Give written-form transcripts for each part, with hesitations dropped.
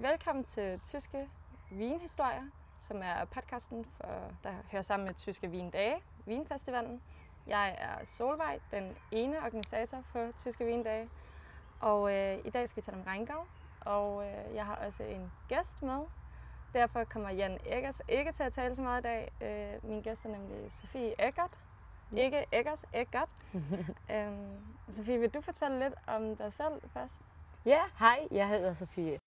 Velkommen til Tyske Vinhistorier, som er podcasten, der hører sammen med Tyske Vindage, Vinfestivalen. Jeg er Solvej, den ene organisator på Tyske Vindage, og i dag skal vi tale om Rheingau, og jeg har også en gæst med. Derfor kommer Jan Eggers ikke til at tale så meget i dag. Min gæst er nemlig Sofie Eggert. Ikke Eggers, Eggert. Sofie, vil du fortælle lidt om dig selv først? Ja, hej, jeg hedder Sofie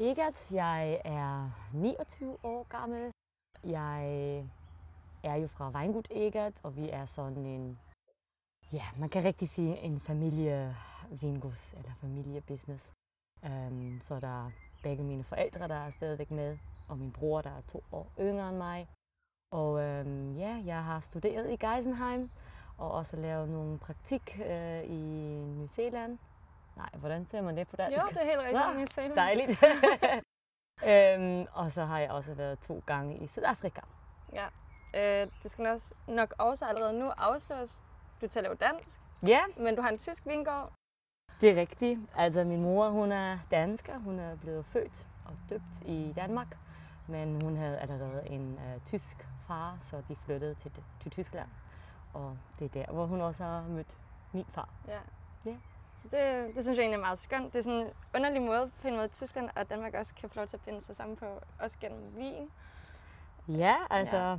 Eggert. Jeg er 29 år gammel. Jeg er jo fra Weingut Eggert, og vi er sådan en, ja, man kan rigtig sige en familievingus eller familiebusiness. Så der er begge mine forældre, der er stadigvæk med, og min bror, der er 2 år yngre end mig. Og jeg har studeret i Geisenheim, og også lavet nogle praktik i New Zealand. Nej, hvordan ser man det på dansk? Jo, det er helt rigtigt. New Zealand. Dejligt. Og så har jeg også været 2 gange i Sydafrika. Ja, det skal nok også allerede nu afsløres. Du taler jo dansk, Ja, men du har en tysk vingård. det er rigtigt. Altså min mor, hun er dansker. Hun er blevet født og døbt i Danmark. Men hun havde allerede en tysk far, så de flyttede til Tyskland. Og det er der, hvor hun også har mødt min far. Ja. Ja. Så det synes jeg egentlig er meget skønt. Det er sådan en underlig måde på en måde, Tyskland og Danmark også kan få lov til at finde sig sammen på, også gennem vin. Ja, altså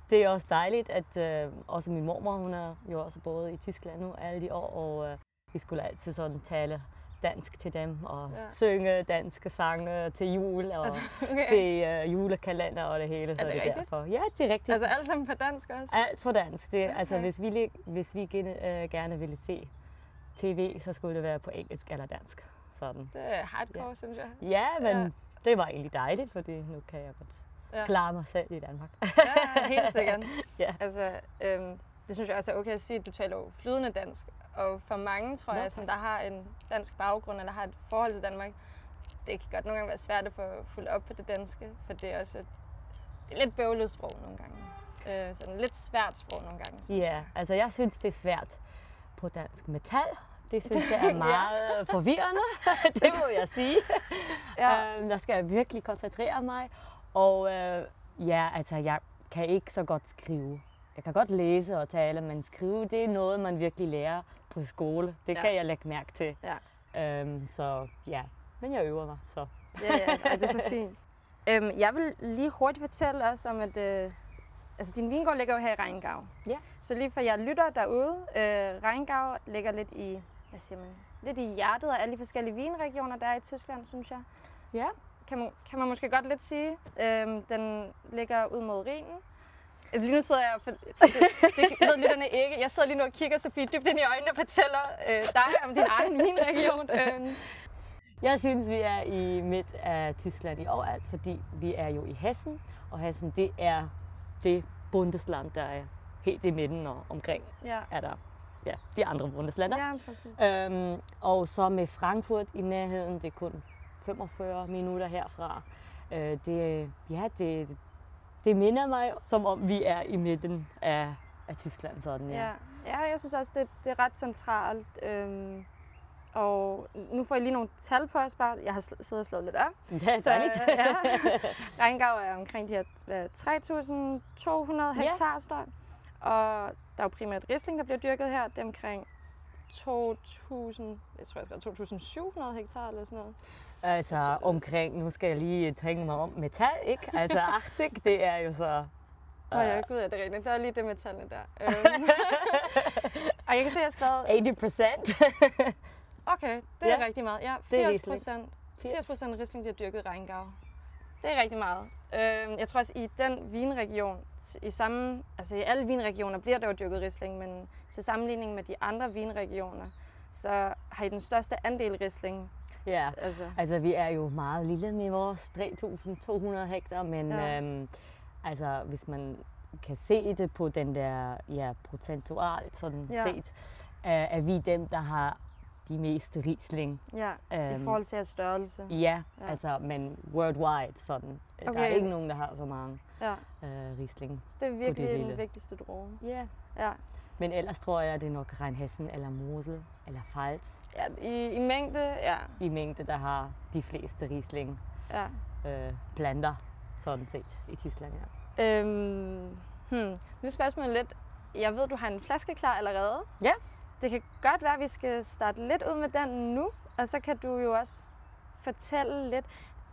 det er også dejligt, at også min mormor, hun er jo også boet i Tyskland nu alle de år, og vi skulle altid sådan tale dansk til dem, og synge danske sange til jul, og se julekalender og det hele. Er så det det rigtigt? derfor. Ja, det er rigtigt. Altså alt sammen på dansk også? Alt på dansk. Det, Okay. altså, hvis vi gerne ville se tv, så skulle det være på engelsk eller dansk. Sådan. Det er hardcore, synes jeg. Ja, men det var egentlig dejligt, fordi nu kan jeg godt klare mig selv i Danmark. Ja, helt sikkert. Ja. Altså, det synes jeg også er okay at sige, at du taler jo flydende dansk. Og for mange, tror jeg, som der har en dansk baggrund, eller har et forhold til Danmark, det kan godt nogle gange være svært at få fuldt op på det danske, for det er også det er lidt bøvlet sprog nogle gange. Sådan lidt svært sprog nogle gange, synes Ja, jeg. altså jeg synes, det er svært på dansk metal. Det synes jeg er meget forvirrende, det må jeg sige. Der skal jeg virkelig koncentrere mig. Og altså jeg kan ikke så godt skrive. Jeg kan godt læse og tale, men skrive, det er noget, man virkelig lærer på skole. Det kan jeg lægge mærke til. Ja. Så ja, men jeg øver mig. Så. Ja, det er så fint. Jeg vil lige hurtigt fortælle os om, at altså, din vingård ligger jo her i Rheingau. Ja. Så lige for jer lytter derude, Rheingau ligger lidt i, lidt i hjertet af alle de forskellige vinregioner, der er i Tyskland, synes jeg. Ja. Kan man måske godt lidt sige. Den ligger ud mod Rhinen. Lige nu sidder jeg, det ved lytterne ikke, jeg sidder lige nu og kigger Sofie dybt ind i øjnene og fortæller dig om din egen vinregion. Jeg synes, vi er i midt af Tyskland i overalt, fordi vi er jo i Hessen, og Hessen, det er det Bundesland, der er helt i midten og omkring er der de andre Bundeslander. Ja, præcis. Og så med Frankfurt i nærheden, det er kun 45 minutter herfra. Det minder mig, som om vi er i midten af Tyskland. Sådan, ja, jeg synes også, det er ret centralt. Og nu får I lige nogle tal på os bare. Jeg har siddet og slået lidt op. Det er dejligt. Rheingau er omkring de her 3.200 hektar større. Og der er jo primært Riesling, der bliver dyrket her. Det er omkring 2.700 hektar eller sådan noget. Altså omkring, nu skal jeg lige tænke mig om metal, ikke? Altså 80, det er jo så... ja, gud, er det rigtigt. Der er lige det med tallene der. Og jeg kan se, at jeg har skrevet... 80%. Okay, det er rigtig meget. Ja, 80%. 80% Riesling bliver dyrket i Rheingau. Det er rigtig meget. Jeg tror også, i den vinregion, i alle vinregioner bliver der jo dyrket Riesling, men til sammenligning med de andre vinregioner, så har I den største andel Riesling. Ja, altså vi er jo meget lille med vores 3.200 hektar, men altså hvis man kan se det på den der procentualt sådan set, er vi dem, der har de meste Riesling. Ja, i forhold til jeres størrelse. Ja, altså, men worldwide sådan. Okay. Der er ikke nogen, der har så mange Riesling. Så det er virkelig den vigtigste droge. Ja. Ja. Men ellers tror jeg, det er nok Rheinhessen eller Mosel eller Pfalz. Ja, i mængde, I mængde, der har de fleste Riesling. planter, sådan set, i Tyskland, ja. Nu er spørgsmålet lidt, jeg ved, du har en flaske klar allerede. Ja. Det kan godt være, at vi skal starte lidt ud med den nu, og så kan du jo også fortælle lidt,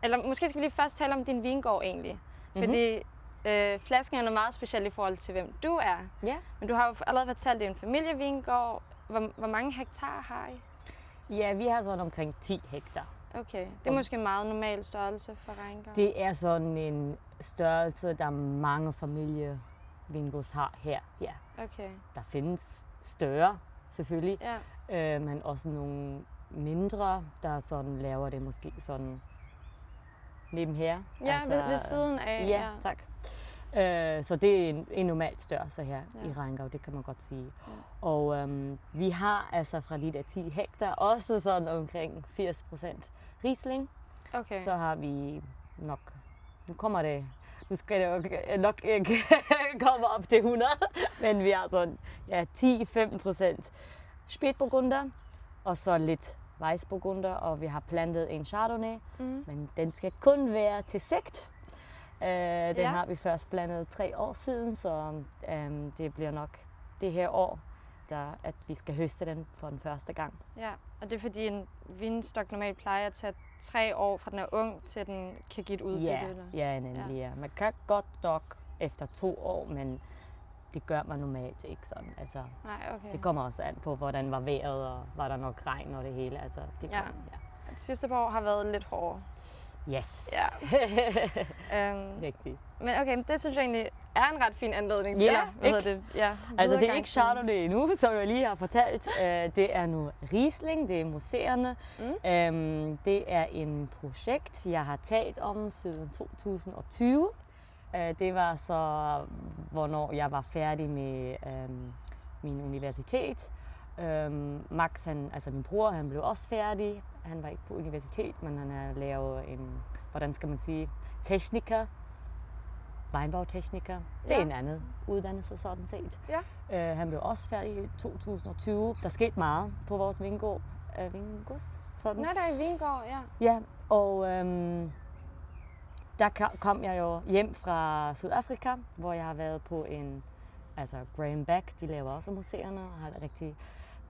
eller måske skal vi lige først tale om din vingård egentlig, fordi flasken er noget meget specielt i forhold til, hvem du er. Ja. Men du har jo allerede fortalt, at det er en familievingård. Hvor mange hektar har I? Ja, vi har sådan omkring 10 hektar. Okay, det er måske en meget normal størrelse for Rheingau. Det er sådan en størrelse, der mange familievingårds har her. Ja. Okay. Der findes større, selvfølgelig, ja. Men også nogle mindre, der sådan laver det måske sådan neben her. Ja, altså, ved siden af. Ja, tak. Så det er en normal størrelse her i Rheingau, det kan man godt sige. Ja. Og vi har altså fra de der 10 hektar også sådan omkring 80% Riesling. Okay. Så har vi nok, nu skal det nok ikke komme op til 100, men vi har sådan 10-15% Spätburgunder, og så lidt Weißburgunder, og vi har plantet en Chardonnay, men den skal kun være til sigt. Den har vi først blandet 3 år siden, så det bliver nok det her år, at vi skal høste den for den første gang. Ja, og det er fordi en vinstok normalt plejer at tage 3 år fra den er ung, til den kan give et udbytte? Ja, nemlig. Ja. Man kan godt nok efter 2 år, men det gør man normalt ikke sådan. Altså, nej, okay. Det kommer også an på, hvordan var vejret, og var der nok regn og det hele. Altså, det De sidste par år har været lidt hårdere. Yes. Ja. Rigtigt. Men okay, det synes jeg egentlig er en ret fin anledning. Ja, det? Ja, altså det er ikke Chardonnay endnu, som jeg lige har fortalt. Det er nu Riesling, det er museerne. Det er en projekt, jeg har talt om siden 2020. Det var så, hvornår jeg var færdig med min universitet. Max, altså min bror, han blev også færdig. Han var ikke på universitet, men han har lavet hvordan skal man sige, tekniker. Weinbautekniker. Det er en anden uddannelse sådan set. Ja. Han blev også færdig i 2020. Der skete meget på vores vingård. Sådan. Nej, der er vingård, ja. Ja, og der kom jeg jo hjem fra Sydafrika, hvor jeg har været på Graham Beck, de laver også museerne, og har rigtig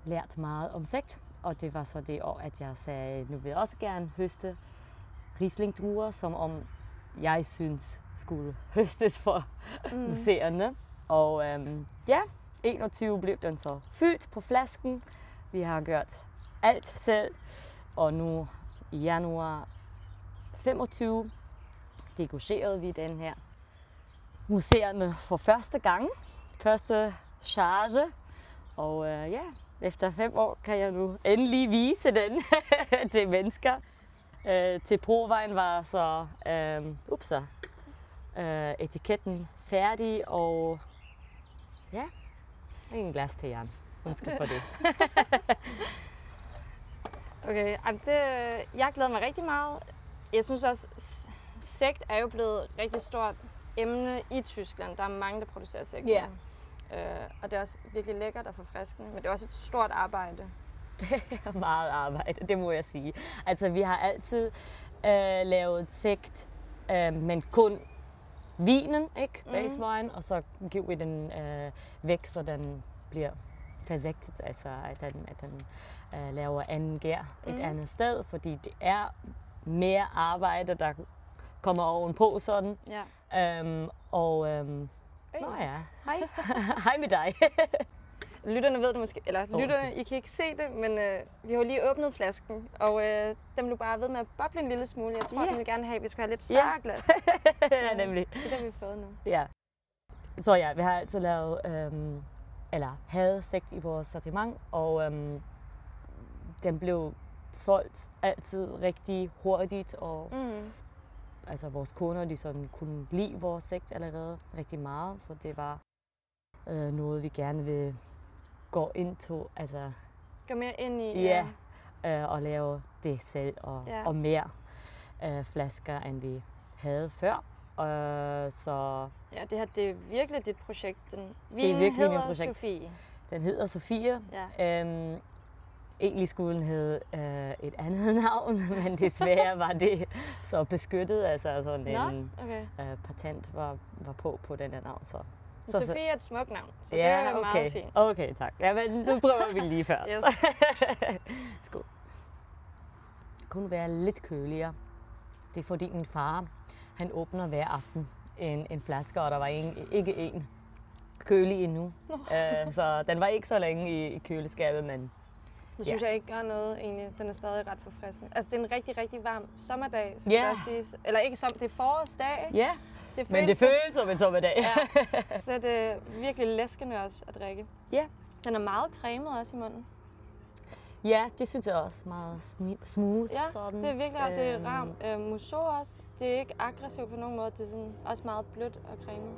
lært meget om sigt. Og det var så det år, at jeg sagde, nu vil jeg også gerne høste Riesling-druer, som om jeg synes skulle høstes for museerne. Og 21 blev den så fyldt på flasken. Vi har gjort alt selv, og nu i januar 25 degusterede vi den her museerne for første gang. Første charge. Og efter 5 år kan jeg nu endelig vise den til mennesker. Til provejen var så etiketten færdig, og en glas til Jan. Undskyld for det. Okay, jeg glæder mig rigtig meget. Jeg synes også, sekt er jo blevet et rigtig stort emne i Tyskland. Der er mange, der producerer sekt. Ja. Og det er også virkelig lækkert og forfriskende, men det er også et stort arbejde. Det er meget arbejde, det må jeg sige. Altså, vi har altid lavet sekt, men kun vinen, ikke? Base wine, og så giver vi den væk, så den bliver forsigtet, altså at den laver anden gær et andet sted, fordi det er mere arbejde, der kommer ovenpå sådan. Ja. Hej. Hej med dig. Lytterne ved det måske, eller lytterne, I kan ikke se det, men vi har jo lige åbnet flasken, og den blev bare ved med at boble en lille smule. Jeg tror, den ville gerne have, at vi skulle have lidt større glas. Ja, nemlig. Det har vi fået nu. Ja. Så vi har altid lavet, havde sekt i vores sortiment, og den blev solgt altid rigtig hurtigt, og altså vores kunder, de sådan kunne lide vores sekt allerede rigtig meget, så det var noget, vi gerne vil gå ind til, altså gå mere ind i, og lave det selv, og mere flasker, end vi havde før. Så ja, det er virkelig dit projekt. Det er virkelig mit projekt. Sofie. Den hedder Sofie. Ja. Egentlig skulle den hedde et andet navn, men desværre var det så beskyttet, altså sådan en patent var på den her navn. Så Sofie er et smukt navn, så ja, det er meget fint. Okay, tak. Ja, men nu prøver vi lige først. Yes. Skål. Det kunne være lidt køligere. Det er fordi min far, han åbner hver aften en flaske, og der var ikke en kølig endnu. Så den var ikke så længe i køleskabet, men Nu synes jeg ikke gør noget egentlig. Den er stadig ret forfriskende. Altså det er en rigtig, rigtig varm sommerdag, skal det også siges. Eller ikke det er forårsdag. Ja, men det føles som en sommerdag. Ja. Så det er virkelig læskende også at drikke. Ja. Den er meget cremet også i munden. Ja, det synes jeg også. Meget smooth. Ja, sådan. det er virkelig det er ram. Musso også. Det er ikke aggressivt på nogen måde. Det er sådan også meget blødt og cremet.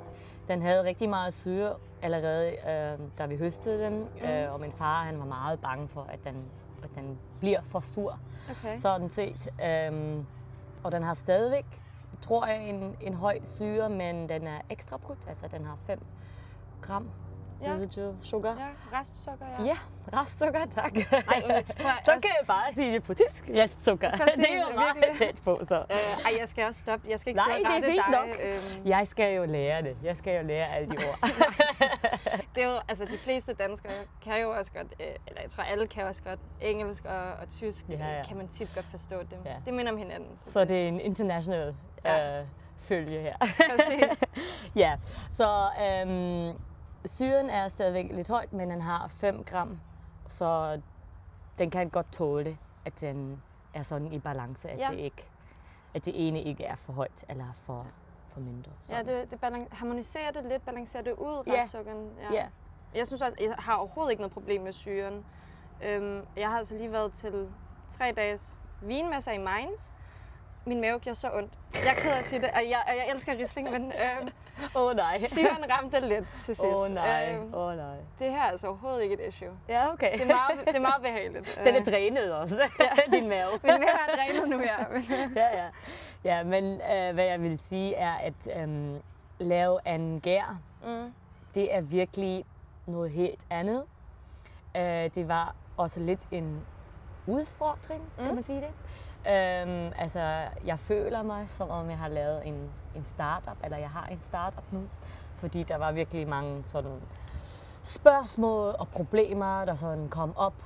Den havde rigtig meget syre allerede, da vi høstede den. Og min far, han var meget bange for, at den bliver for sur. Okay. Sådan set. Og den har stadigvæk, tror jeg, en høj syre, men den er ekstra brudt. Altså den har 5 gram. Residual sugar. Ja, restsukker, ja. Ja, restsukker, tak. Så kan jeg bare sige det på tysk. Restsukker. Præcis, det er jo meget tæt på, så. Jeg skal også stoppe. Jeg skal ikke sige rette dig. Nok. Jeg skal jo lære det. Jeg skal jo lære alle de ord. Det er jo, altså de fleste danskere kan jo også godt, eller jeg tror alle kan også godt engelsk og tysk, kan man tit godt forstå dem. Ja. Det minder om hinanden. Så det er en international følge her. Præcis. Ja, så syren er stadigvæk lidt højt, men den har 5 gram, så den kan godt tåle, at den er sådan i balance, at det ene ikke er for højt eller for mindre. Sådan. Ja, det harmoniserer det lidt, balancerer det ud, restsukkeren. Ja. Jeg synes også, jeg har overhovedet ikke noget problem med syren. Jeg har altså lige været til 3 dages vinmesse i Mainz. Min mave gjorde så ondt. Jeg er ked af at sige det, og jeg elsker Riesling, men nej. syren ramte lidt til sidst. Nej. Det her er altså overhovedet ikke et issue. Ja, okay. Det er meget behageligt. Den er drænet også, din mave. Min mave er drænet nu, ja. Ja, men hvad jeg vil sige er, at lave en gær, det er virkelig noget helt andet. Det var også lidt en udfordring, kan man sige det. Altså, jeg føler mig, som om jeg har lavet en startup, eller jeg har en startup nu, fordi der var virkelig mange sådan spørgsmål og problemer, der sådan kom op,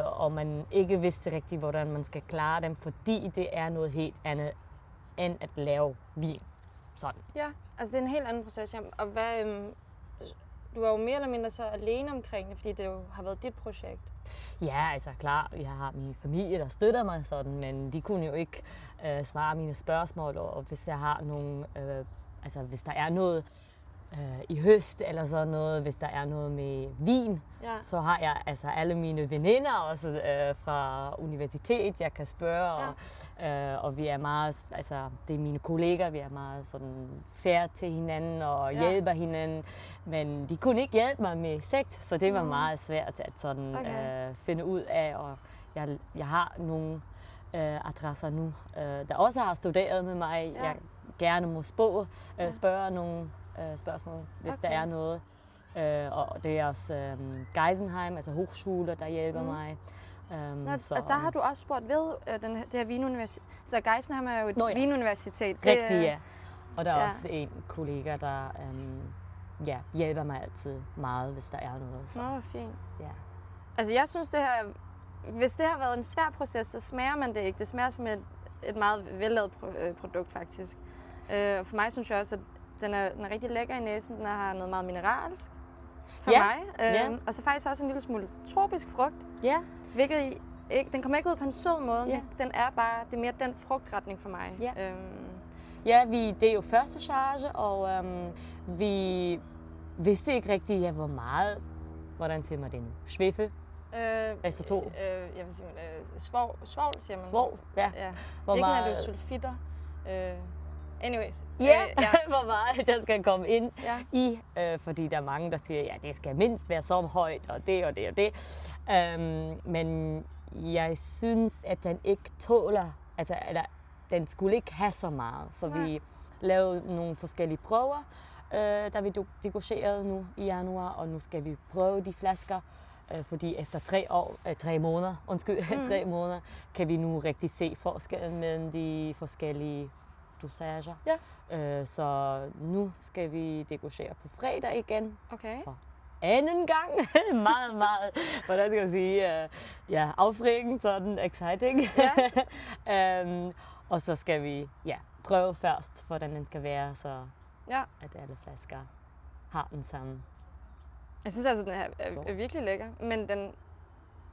og man ikke vidste rigtigt, hvordan man skal klare dem, fordi det er noget helt andet end at lave vin. Sådan. Ja, altså det er en helt anden proces. Og du var jo mere eller mindre så alene omkring det, fordi det jo har været dit projekt. Ja, altså klar, jeg har min familie, der støtter mig sådan, men de kunne jo ikke svare mine spørgsmål, og hvis jeg har nogle, altså hvis der er noget i høst eller sådan noget, hvis der er noget med vin, så har jeg altså alle mine veninder også fra universitet, jeg kan spørge, og vi er meget, altså det er mine kolleger, vi er meget sådan fair til hinanden og hjælper hinanden, men de kunne ikke hjælpe mig med sekt, så det var meget svært at sådan finde ud af, og jeg har nogle adresser nu, der også har studeret med mig, jeg gerne må spørge nogle spørgsmål, hvis der er noget. Og det er også Geisenheim, altså hochschule, der hjælper mig. Så der har du også spurgt ved det her vinuniversitet. Så Geisenheim er jo et vinuniversitet. Rigtigt, ja. Og der er også en kollega, der hjælper mig altid meget, hvis der er noget. Nå, fint. Ja. Altså jeg synes det her, hvis det har været en svær proces, så smager man det ikke. Det smager som et meget vellavet produkt faktisk. For mig synes jeg også, at den er rigtig lækker i næsen. Den har noget meget mineralsk for mig. Og så faktisk også en lille smule tropisk frugt. Ja. Hvilket ikke, den kommer ikke ud på en sød måde, men det er mere den frugtretning for mig. Ja. Det er jo første charge, og vi vidste ikke rigtig, hvor meget, hvordan siger man det nu? Schwefel? Altså to? Jeg vil sige, svovl siger man. Svovl, ja. Hvor ikke meget sulfitter. Anyways. Hvor meget der skal komme ind i, fordi der er mange, der siger, det skal mindst være så højt, og det og det og det. Men jeg synes, at den ikke tåler, altså den skulle ikke have så meget. Så vi lavede nogle forskellige prøver, da vi degorgerede nu i januar, og nu skal vi prøve de flasker Fordi efter 3 måneder, 3 måneder, kan vi nu rigtig se forskellen mellem de forskellige dosager. Ja. Så nu skal vi degustere på fredag igen. Okay. For anden gang. meget, hvordan skal jeg sige, affrikken, sådan exciting. Ja. Og så skal vi prøve først, hvordan den skal være, så at alle flasker har den samme. Jeg synes altså, den er virkelig lækker, men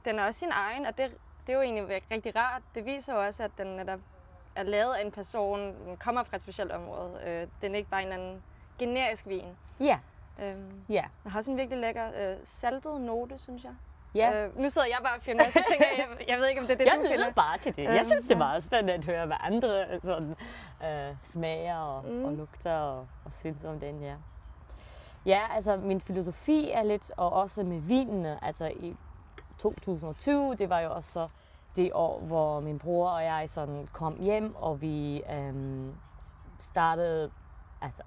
den er også sin egen, og det er jo egentlig rigtig rart. Det viser jo også, at den netop er lavet af en person, den kommer fra et specielt område. Den er ikke bare en eller anden generisk vin. Ja. Den har også en virkelig lækker saltet note, synes jeg. Ja. Nu sidder jeg bare og finder, så tænker jeg ved ikke, om det er det, du finder. Jeg lyder bare til det. Jeg synes, det er meget spændende at høre, hvad andre sådan, smager og lugter og synes om den her. Ja, altså min filosofi er lidt, og også med vinene, altså i 2020, det var jo også så det år, hvor min bror og jeg sådan kom hjem, og vi startede, altså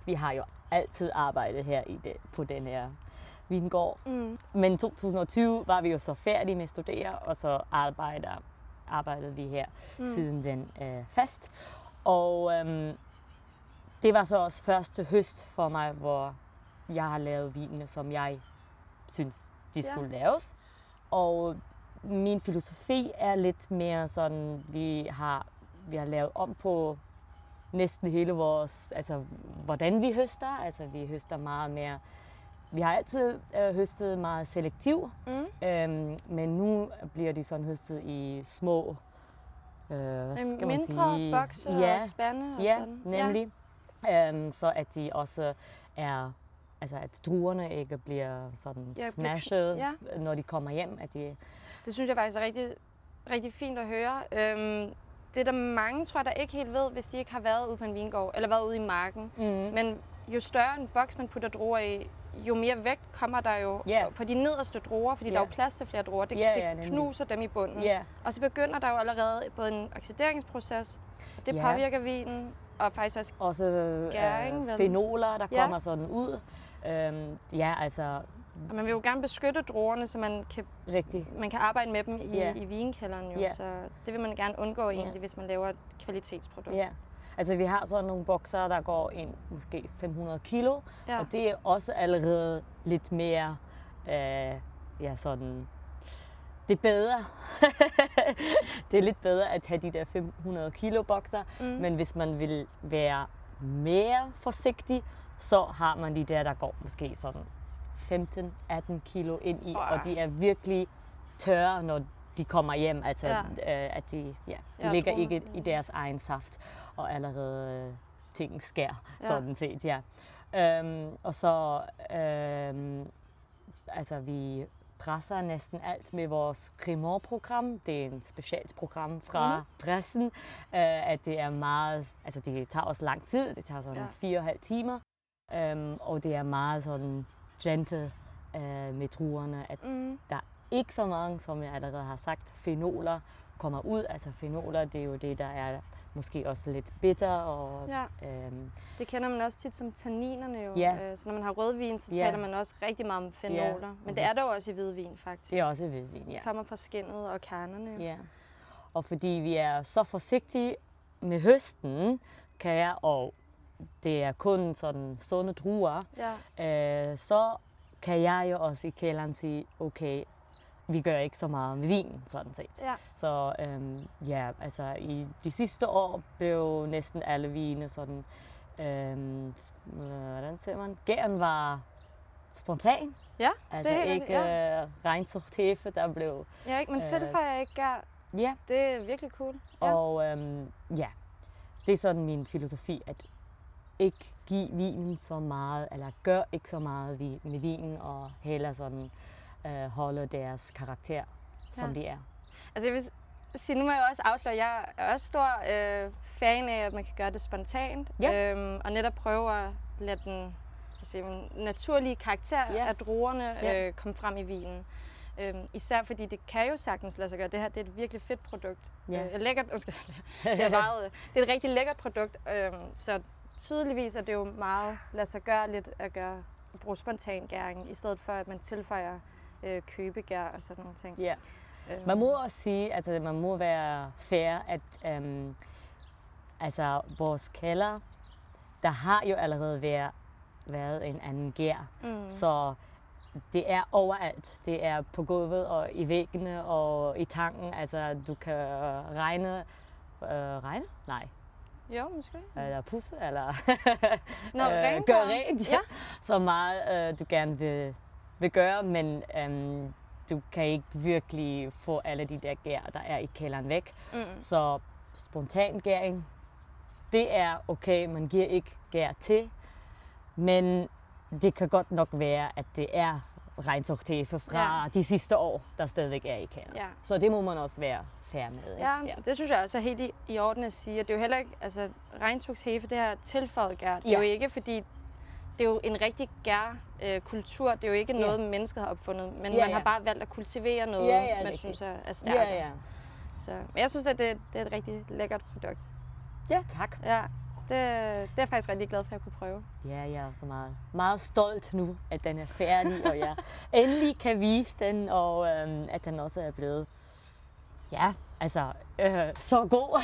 vi har jo altid arbejdet her på den her vingård. Men 2020 var vi jo så færdige med at studere, og så arbejdede vi her siden den fast. Og det var så også første høst for mig, hvor jeg har lavet vinene, som jeg synes, de skulle laves. Og min filosofi er lidt mere sådan, vi har lavet om på næsten hele vores, altså hvordan vi høster. Altså vi høster meget mere. Vi har altid høstet meget selektiv, men nu bliver de sådan høstet i små, hvad skal man sige? Mindre bokse og spande og sådan. Nemlig. Så at de også er, altså at druerne ikke bliver sådan smashed, når de kommer hjem. At de... Det synes jeg faktisk er rigtig, rigtig fint at høre. Det er der mange, tror jeg, der ikke helt ved, hvis de ikke har været ude på en vingård, eller været ude i marken. Men jo større en boks, man putter druer i, jo mere vægt kommer der jo på de nederste druer, fordi der er jo plads til flere druer. Det knuser dem i bunden. Og så begynder der jo allerede både en oxideringsproces, og det påvirker vinen, og faktisk også gæring. Fenoler, der kommer sådan ud. Altså... Og man vil jo gerne beskytte druerne, så man kan arbejde med dem i vinkælderen jo. Så det vil man gerne undgå egentlig, hvis man laver et kvalitetsprodukt. Altså vi har sådan nogle bokser, der går ind måske 500 kilo, og det er også allerede lidt mere, sådan, det er bedre. Det er lidt bedre at have de der 500 kilo bokser, men hvis man vil være mere forsigtig, så har man de der går måske sådan 15-18 kilo ind i, og de er virkelig tørre, når de kommer hjem, altså at de ligger ikke i deres egen saft, og allerede ting skær, sådan set, og så, altså vi presser næsten alt med vores Cremant-program. Det er et specielt program fra pressen, at det er meget, altså det tager også lang tid, det tager sådan 4,5 timer, og det er meget sådan gentle med druerne, at der ikke så mange, som jeg allerede har sagt, fenoler kommer ud. Altså fenoler, det er jo det, der er måske også lidt bitter. Og, det kender man også tit som tanninerne jo. Så når man har rødvin, så taler man også rigtig meget om fenoler. Men det er der jo også i hvidvin, faktisk. Det er også i hvidvin, Det kommer fra skindet og kernerne. Ja. Og fordi vi er så forsigtige med høsten, kan jeg, og det er kun sådan sunde druer, så kan jeg jo også i kælderen sige, okay, vi gør ikke så meget med vin, sådan set. Så altså i de sidste år blev næsten alle vine sådan, hvordan siger man, gæren var spontan. Altså det er ikke reinzucht hefe, der blev... man tilføjer ikke gær. Det er virkelig cool. Og det er sådan min filosofi, at ikke give vinen så meget, eller gør ikke så meget med vinen, og heller sådan holde deres karakter, som de er. Altså jeg vil sige, nu må jeg også afsløre, at jeg er også stor fan af, at man kan gøre det spontant, og netop prøve at lade den naturlige karakter af druerne komme frem i vinen. Især fordi det kan jo sagtens lade sig gøre. Det her det er et virkelig fedt produkt. Lækkert, det er et rigtig lækkert produkt, så tydeligvis er det jo meget lade sig gøre lidt at bruge spontan gæring, i stedet for at man tilføjer købegær og sådan nogle ting. Ja. Man må også sige, altså man må være fair, at altså vores kælder, der har jo allerede været en anden gær. Så det er overalt. Det er på gulvet og i væggene og i tanken. Altså du kan regne? Nej. Jo, måske. Eller pusse, eller gøre rent. Ja. Så meget du gerne vil gøre, men du kan ikke virkelig få alle de der gær, der er i kælderen væk. Så spontan gæring, det er okay, man giver ikke gær til, men det kan godt nok være, at det er regnsugthefe fra de sidste år, der stadigvæk er i kælderen. Ja. Så det må man også være fair med. Ikke? Ja, det synes jeg også er helt i orden at sige. Og det er jo heller ikke, altså regnsugthefe, det her tilføjet gær, det er jo ikke fordi, det er jo en rigtig gærkultur. Det er jo ikke noget, mennesket har opfundet, men man har bare valgt at kultivere noget, man synes er stærkere. Så, men jeg synes, at det er et rigtig lækkert produkt. Ja, tak. Ja, det er jeg faktisk rigtig glad for, at jeg kunne prøve. Ja, jeg er også meget stolt nu, at den er færdig, og jeg endelig kan vise den, og at den også er blevet så god.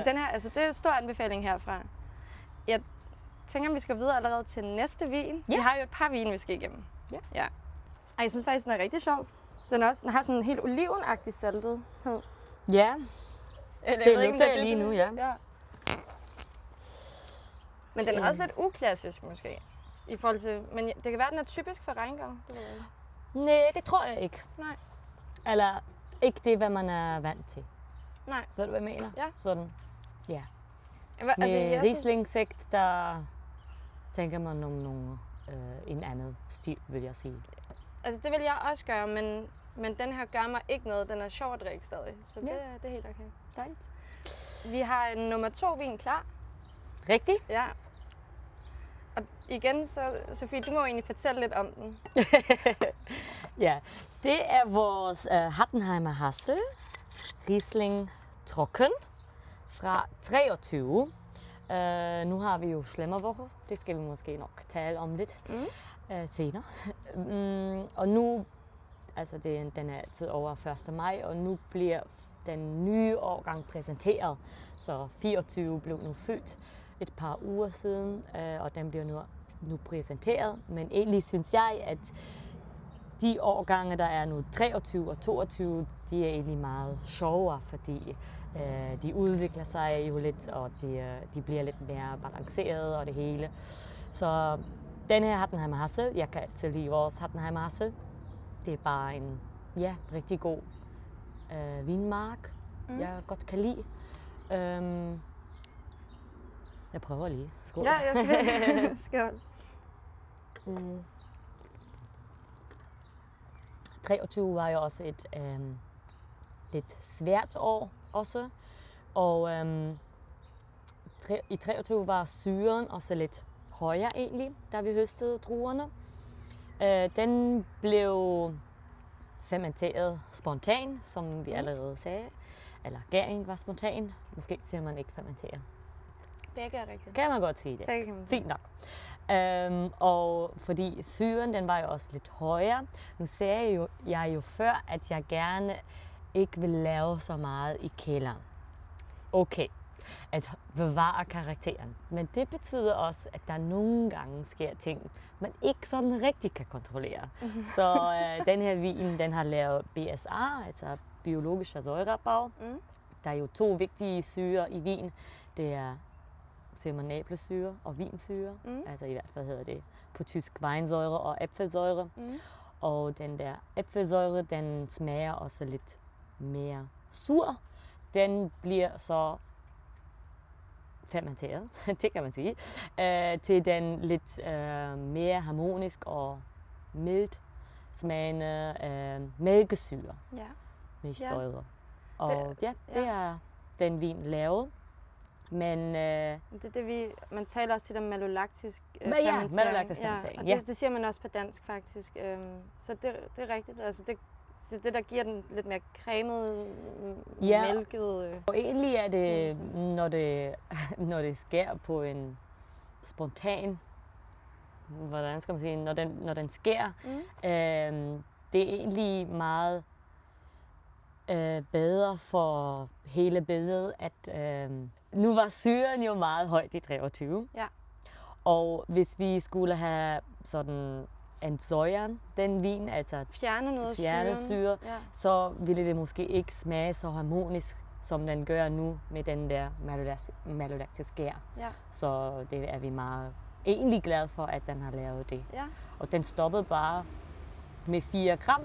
Den her, altså, det er en stor anbefaling herfra. Jeg tænker, at vi skal videre allerede til næste vin. Vi har jo et par vine, vi skal igennem. Ja. Jeg synes faktisk, den er rigtig sjov. Den har sådan en helt olivenagtig saltethed. Ja, det lugter jeg lige nu, ja. Men den er også lidt uklassisk måske. I forhold til, men det kan være, at den er typisk for Rheingau. Nej, det tror jeg ikke. Nej. Eller ikke det, hvad man er vant til. Nej. Ved du, hvad jeg mener? Ja. Sådan, ja. Med Riesling-sekt, der tænker man om en anden stil, vil jeg sige. Altså, det vil jeg også gøre, men den her gør mig ikke noget. Den er sjov at drikke stadig, så det er helt okay. Dejligt. Vi har en nummer 2 vin klar. Rigtigt? Ja. Og igen, så Sofie, du må jo egentlig fortælle lidt om den. Ja, det er vores Hattenheimer Hassel Riesling Trocken fra 23. Nu har vi jo Schlemmerwoche. Det skal vi måske nok tale om lidt senere. Og nu, altså den er altid over 1. maj, og nu bliver den nye årgang præsenteret. Så 24 blev nu fyldt et par uger siden, og den bliver nu præsenteret. Men egentlig synes jeg, at de årgange, der er nu 23 og 22, de er egentlig meget sjovere, fordi de udvikler sig jo lidt, og de bliver lidt mere balancerede og det hele. Så den her Hattenheimer Hassel, jeg kan altid lide vores Hattenheimer Hassel. Det er bare en rigtig god vinmark, jeg godt kan lide. Jeg prøver lige. Skål. Ja, jeg skal. Skål. 23 var jo også et lidt svært år også. Og i 23 var syren også lidt højere egentlig, da vi høstede druerne. Den blev fermenteret spontan, som vi allerede sagde. Eller gæringen var spontan. Måske siger man ikke fermenteret. Begge er rigtigt. Kan man godt sige det. Begge kan man sige. Fint nok. Og fordi syren, den var jo også lidt højere. Nu sagde jeg jo før, at jeg gerne ikke vil lave så meget i kælderen. Okay, at bevare karakteren. Men det betyder også, at der nogle gange sker ting, man ikke sådan rigtig kan kontrollere. Så den her vin, den har lavet BSA, altså biologisk Säureabbau. Der er jo 2 vigtige syrer i vin. Det er æblesyre og vinsyre. Altså i hvert fald hedder det på tysk weinsäure og æpfelsäure. Og den der æpfelsäure, den smager også lidt mere sur. Den bliver så fermenteret, det kan man sige, til den lidt mere harmonisk og mildt smagende mælkesyre. Ja. Mælkesyre. Og det er den vin lavet. Men det er det, man taler også tit om malolaktisk fermentering. Ja, malolaktisk fermentering. Ja, og det siger man også på dansk faktisk. Så det er rigtigt. Altså det der giver den lidt mere cremet, mælket. Og egentlig er det, når det sker på en spontan hvordan skal man sige, når den sker. Det er egentlig meget bedre for hele billedet, at nu var syren jo meget højt i 23. Ja. Og hvis vi skulle have sådan en søjern, den vin, altså fjerne noget syre, ja. så ville det måske ikke smage så harmonisk, som den gør nu med den der malolaktisk gær. Ja. Så det er vi meget egentlig glade for, at den har lavet det. Ja. Og den stoppede bare med 4 gram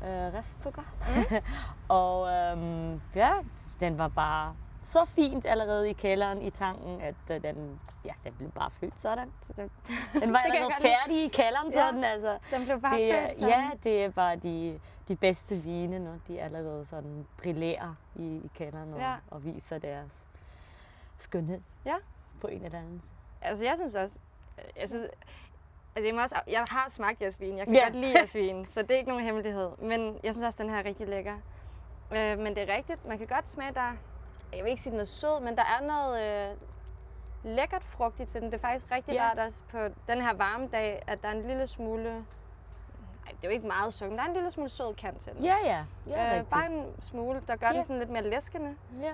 restsukker. Og ja, den var bare så fint allerede i kælderen i tanken, at den blev bare fyldt sådan. Så den var allerede færdig i kælderen sådan. Ja, altså, den blev bare fyldt sådan. Ja, det er bare de bedste vine, når de allerede sådan brillerer i kælderen og viser deres skønhed på en eller anden. Altså jeg synes også, jeg har smagt jeres vin, jeg kan godt lide jeres vin, så det er ikke nogen hemmelighed. Men jeg synes også, den her er rigtig lækker. Men det er rigtigt, man kan godt smage, jeg vil ikke sige, den er sød, men der er noget lækkert frugtigt til den. Det er faktisk rigtig rart også på den her varme dag, at der er en lille smule, det er jo ikke meget sukker, men der er en lille smule sød kant til den. Ja, bare en smule, der gør den sådan lidt mere læskende. Ja.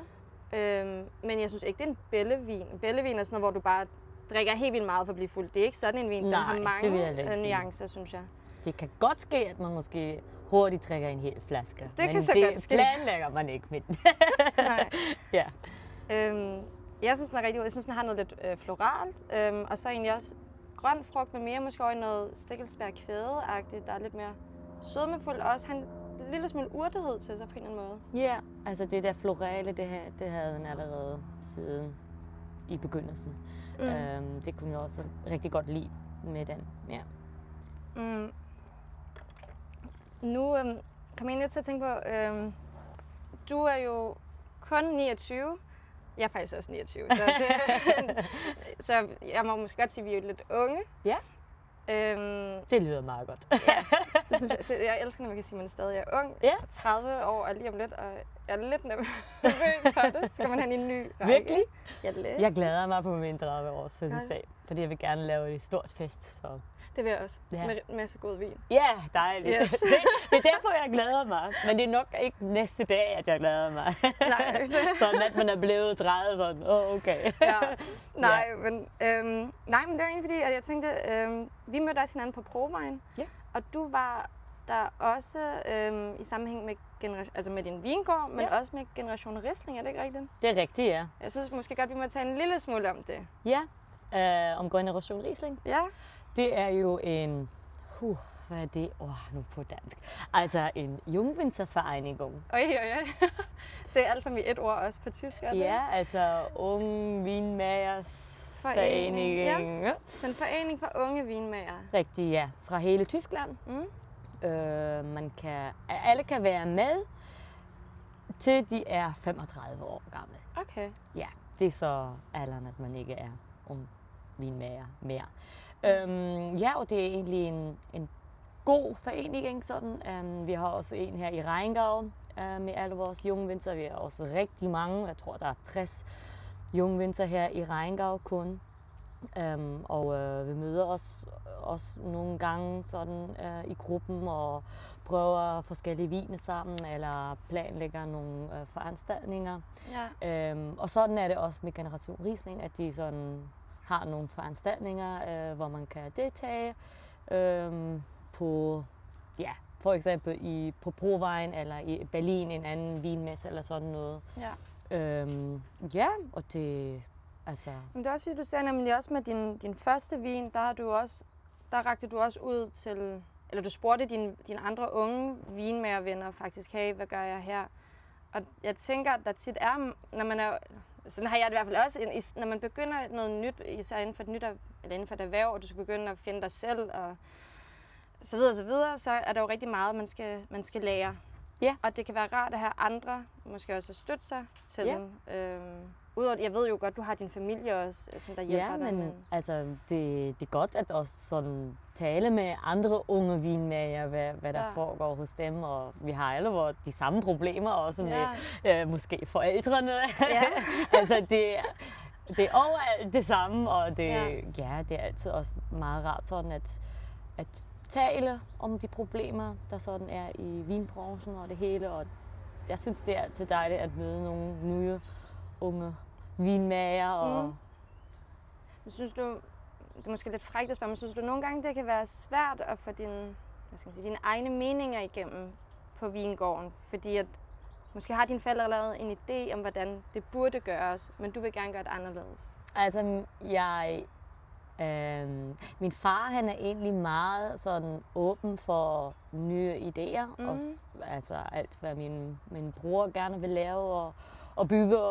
Men jeg synes ikke, det er en bællevin. Bællevin er sådan noget, hvor du bare drikker helt vildt meget for at blive fuld. Det er ikke sådan en vin, der har mange nuancer, synes jeg. Det kan godt ske, at man måske hurtigt drikker en hel flaske. Det kan så godt ske. Planlægger man ikke med den. Nej. Ja. Jeg synes, den er rigtig god. Jeg synes, den har noget lidt floralt. Og så egentlig også grøn frugt med mere måske også noget stikkelsbær kvæde-agtigt. Der er lidt mere sødmefuld og også har en lille smule urtighed til sig på en eller anden måde. Ja, altså det der florale, det havde den allerede siden i begyndelsen. Det kunne jeg også rigtig godt lide med den. Ja. Nu kommer jeg lidt til at tænke på, du er jo kun 29. Jeg er faktisk også 29, så jeg må måske godt sige, at vi er lidt unge. Ja. Det lyder meget godt. Det synes jeg elsker, når man kan sige, at man stadig er ung. Ja. 30 år og lige om lidt, og jeg er lidt nervøs for det. Skal man have en ny række? Virkelig? Ja, jeg glæder mig på min 30-års fødselsdag, fordi jeg vil gerne lave et stort fest. Så. Det vil jeg også. Ja. Med en masse god vin. Ja, dejligt. Yes. Det er derfor, jeg glæder mig. Men det er nok ikke næste dag, at jeg glæder mig. Nej. Sådan at man er blevet 30 sådan, okay. Ja. Nej, men det var egentlig fordi, at jeg tænkte, vi mødte også hinanden på Provejen. Ja. Og du var der også i sammenhæng med, med din vingård, men også med Generation Riesling, er det ikke rigtigt? Det er rigtigt, ja. Jeg synes måske godt, vi må tage en lille smule om det. Ja, om Generation Riesling. Ja. Det er jo en, hvad er det? Nu på dansk. Altså en jungvintervereinigung. Oj. Det er altså med et ord også på tysk, er det? Ja, altså Unge Vinmagers Forening. Ja. Så en forening for unge vinmager. Rigtigt, ja. Fra hele Tyskland. Alle kan være med, til de er 35 år gamle. Okay. Ja, det er så alderen, at man ikke er ung vinmager mere. Og det er egentlig en god forening. Sådan. Vi har også en her i Rheingau med alle vores jungvinter. Vi har også rigtig mange. Jeg tror, der er 60 jungvinter her i Rheingau kun. Vi møder os nogle gange sådan, i gruppen og prøver forskellige vine sammen eller planlægger nogle foranstaltninger. Ja. Og sådan er det også med Generation Riesling, at de sådan har nogle foranstaltninger, hvor man kan deltage på, for eksempel på Provejen eller i Berlin, en anden vinmesse eller sådan noget. Ja. Og det, altså. Men det er også fordi, du sagde nemlig også med din første vin, der rakte du også ud til, eller du spurgte dine andre unge vinmagervenner faktisk, hey, hvad gør jeg her? Og jeg tænker, at der tit er, når man er, sådan har jeg det i hvert fald også, når man begynder noget nyt, især inden for et erhverv, og du skal begynde at finde dig selv, og så videre, så er der jo rigtig meget, man skal lære. Ja. Og det kan være rart at have andre, måske også at støtte sig til. Ja. Udover, jeg ved jo godt, du har din familie også, som der hjælper dig. Men altså, det er godt at også sådan tale med andre unge vinmager, hvad der foregår hos dem. Og vi har alle de samme problemer også med måske forældrene. Ja. Altså, det er overalt det samme, og det, det er altid også meget rart sådan at tale om de problemer, der sådan er i vinbranchen og det hele. Og jeg synes, det er altid dejligt at møde nogle nye, unge vinmager. Og Synes du, det er måske lidt frækt at spørge, men synes du nogle gange, det kan være svært at få dine egne meninger igennem på vingården? Fordi at måske har dine forældre lavet en idé om, hvordan det burde gøres, men du vil gerne gøre det anderledes. Altså, min far, han er egentlig meget sådan åben for nye idéer. Også, altså alt, hvad min bror gerne vil lave og bygge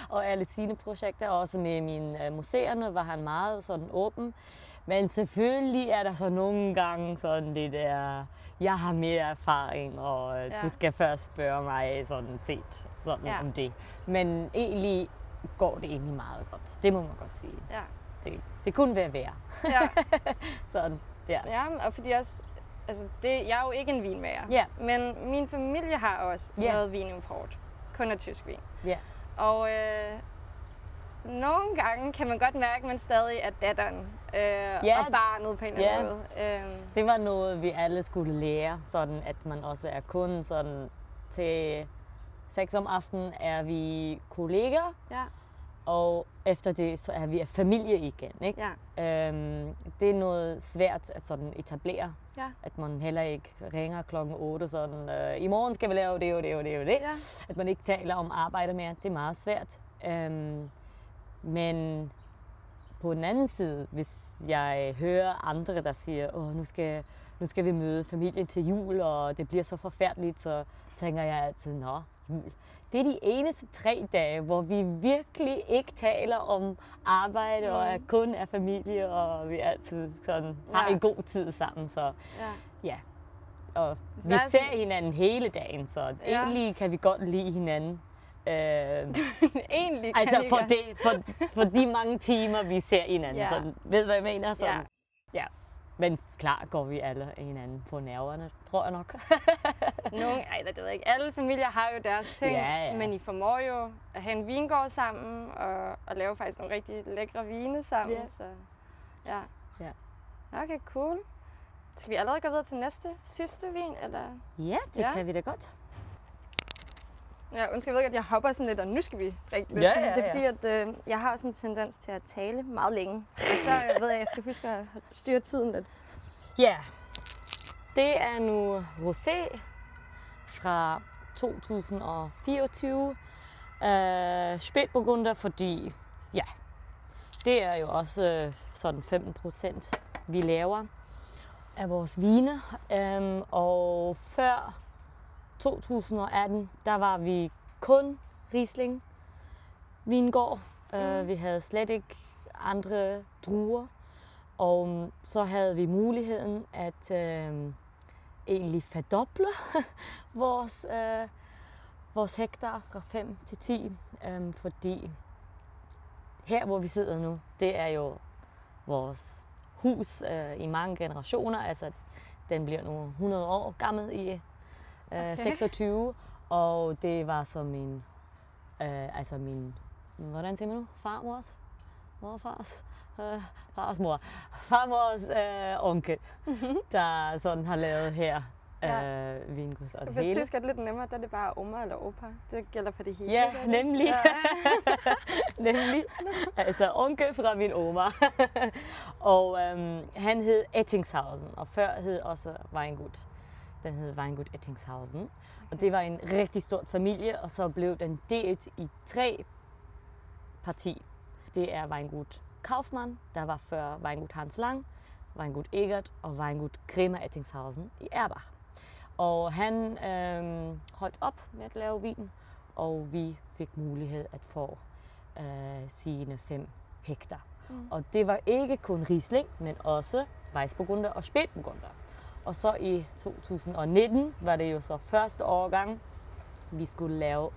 og alle sine projekter. Også med mine museerne var han meget sådan åben. Men selvfølgelig er der så nogle gange sådan det der, jeg har mere erfaring, og du skal først spørge mig sådan om det. Men egentlig går det egentlig meget godt. Det må man godt sige. Ja. Det kunne være værre. Ja. Sådan, ja. Ja, og fordi også, altså jeg er jo ikke en vinmager, men min familie har også noget vinimport, kun af tysk vin. Ja. Og nogle gange kan man godt mærke, at man stadig er datteren og barnet på en eller anden måde. Det var noget, vi alle skulle lære, sådan at man også er kun sådan til 6 om aftenen er vi kolleger. Ja. Og efter det, så er vi familie igen, ikke? Ja. Det er noget svært at sådan etablere. Ja. At man heller ikke ringer klokken 8 sådan, i morgen skal vi lave det og det og det og det. Ja. At man ikke taler om arbejde mere, det er meget svært. Men på den anden side, hvis jeg hører andre, der siger, nu skal vi møde familien til jul, og det bliver så forfærdeligt, så tænker jeg altid, jul. Det er de eneste 3 dage, hvor vi virkelig ikke taler om arbejde og kun er familie, og vi altid sådan har en god tid sammen. Så og vi ser hinanden hele dagen, så egentlig kan vi godt lide hinanden. Egentlig altså for de mange timer, vi ser hinanden. Så, ved du, hvad jeg mener? Sådan. Ja. Men klar går vi alle hinanden på nerverne, tror jeg nok. Det ved jeg ikke. Alle familier har jo deres ting, men I formår jo at have en vingård sammen og lave faktisk nogle rigtig lækre vine sammen. Ja. Så Okay, cool. Skal vi allerede gå videre til sidste vin, eller? Ja, det kan vi da godt. Ja, undskyld, jeg ved ikke, at jeg hopper sådan lidt, og nu skal vi rigtig løs. Det er fordi, at jeg har også en tendens til at tale meget længe. Og så ved jeg skal huske at styre tiden lidt. Ja, det er nu rosé fra 2024. Spätburgunder, fordi det er jo også sådan 15% vi laver af vores vine. Og før 2018, der var vi kun Riesling vingård. Vi havde slet ikke andre druer. Og så havde vi muligheden at egentlig fordoble vores hektar fra 5 til 10. Fordi her, hvor vi sidder nu, det er jo vores hus i mange generationer. Altså, den bliver nu 100 år gammel i 26, og det var så min, hvordan siger man nu? Farmors onkel, der sådan har lavet her vingus og det hele. På tysk er det lidt nemmere, der er det bare oma eller opa. Det gælder for det hele. Ja, nemlig. Ja. Nemlig. Altså onkel fra min oma. Og han hed Ettingshausen, og før hed også Weingut. Den hed Weingut Ettingshausen. Okay. Og det var en rigtig stor familie, og så blev den delt i 3 partier. Det er Weingut Kaufmann, der var før Weingut Hans Lang, Weingut Egert og Weingut Kremer Ettingshausen i Erbach. Og han holdt op med at lave vin, og vi fik mulighed at få sine 5 hektar. Og det var ikke kun Riesling, men også Weißburgunder og Spätburgunder. Og så i 2019 var det jo så første årgang, vi skulle lave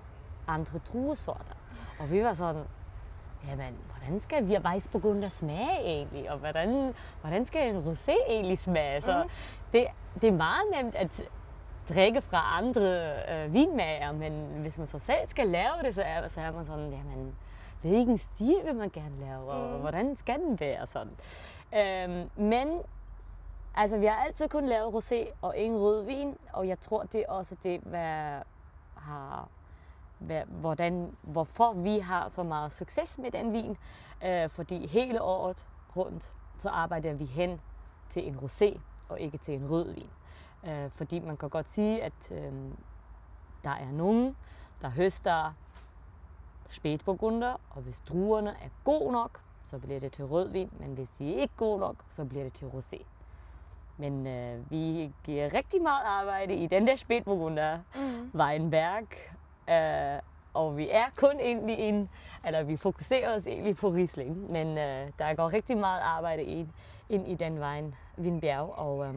andre druesorter. Og vi var sådan, jamen, hvordan skal vi Weißburgunder smage egentlig? Og hvordan skal en rosé egentlig smage? Så det er meget nemt at drikke fra andre vinmager, men hvis man så selv skal lave det, så er man sådan, jamen, hvilken stil vil man gerne lave, og hvordan skal den være sådan. Men altså, vi har altid kun lavet rosé og ingen rødvin, og jeg tror, det er også det, hvorfor vi har så meget succes med den vin. Fordi hele året rundt, så arbejder vi hen til en rosé og ikke til en rødvin. Fordi man kan godt sige, at der er nogen, der høster spætburgunder, og hvis druerne er gode nok, så bliver det til rødvin, men hvis de ikke er gode nok, så bliver det til rosé. Men vi giver rigtig meget arbejde i den der spætburgunder Weinberg, og vi er kun egentlig vi fokuserer os egentlig på Riesling, men der går rigtig meget arbejde ind i den vinbjerg, og